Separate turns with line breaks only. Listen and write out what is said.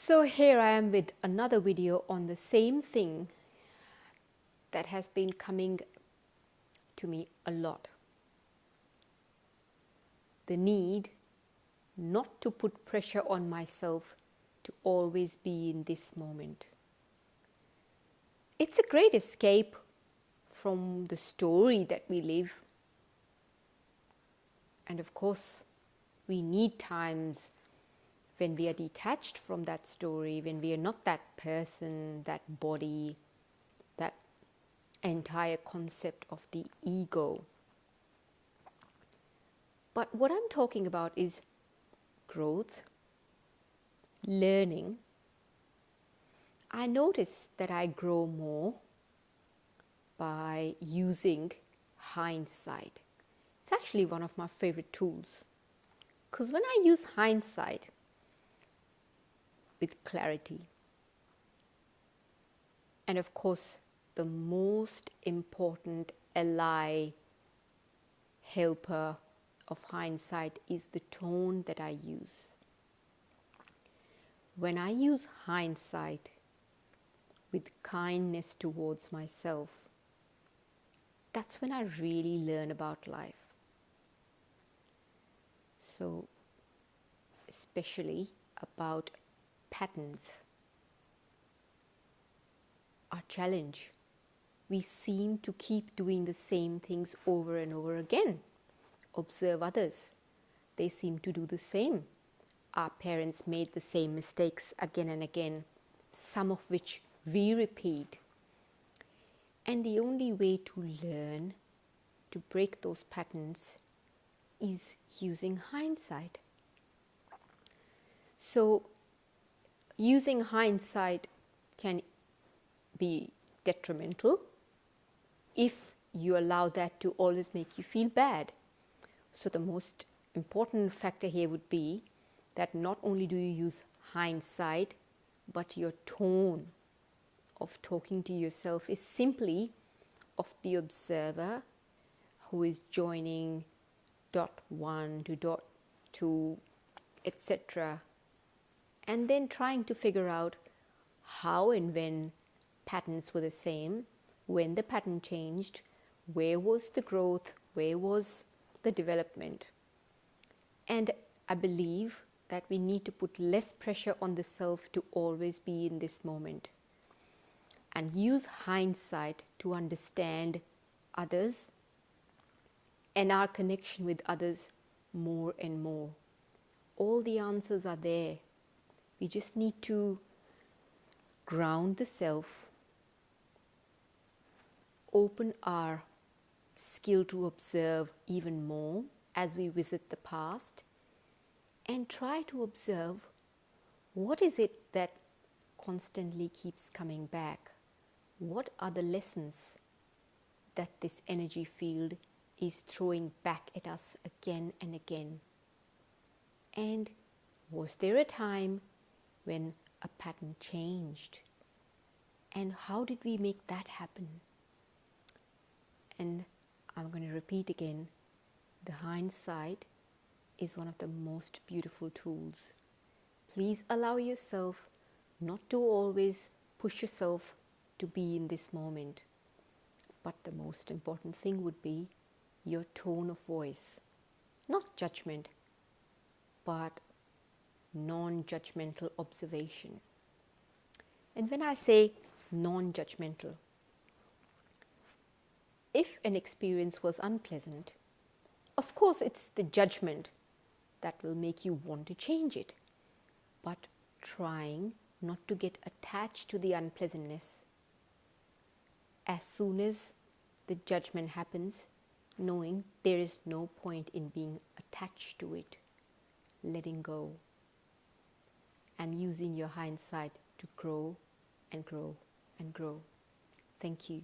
So here I am with another video on the same thing that has been coming to me a lot. The need not to put pressure on myself to always be in this moment. It's a great escape from the story that we live. And of course, we need times when we are detached from that story, when we are not that person, that body, that entire concept of the ego. But what I'm talking about is growth, learning. I notice that I grow more by using hindsight. It's actually one of my favorite tools. Because when I use hindsight with clarity, and of course, the most important ally, helper of hindsight is the tone that I use. When I use hindsight with kindness towards myself, that's when I really learn about life. So, especially about patterns. Our challenge. We seem to keep doing the same things over and over again. Observe others. They seem to do the same. Our parents made the same mistakes again and again, some of which we repeat. And the only way to learn to break those patterns is using hindsight. So, using hindsight can be detrimental if you allow that to always make you feel bad. So the most important factor here would be that not only do you use hindsight, but your tone of talking to yourself is simply of the observer who is joining dot 1 to dot 2, etc. And then trying to figure out how and when patterns were the same, when the pattern changed, where was the growth, where was the development. And I believe that we need to put less pressure on the self to always be in this moment and use hindsight to understand others and our connection with others more and more. All the answers are there. We just need to ground the self, open our skill to observe even more as we visit the past, and try to observe what is it that constantly keeps coming back. What are the lessons that this energy field is throwing back at us again and again? And was there a time when a pattern changed? And how did we make that happen? And I'm going to repeat again, the hindsight is one of the most beautiful tools. Please allow yourself not to always push yourself to be in this moment. But the most important thing would be your tone of voice. Not judgment, but non-judgmental observation. And when I say non-judgmental, if an experience was unpleasant, of course it's the judgment that will make you want to change it. But trying not to get attached to the unpleasantness. As soon as the judgment happens, knowing there is no point in being attached to it, letting go, and using your hindsight to grow and grow and grow. Thank you.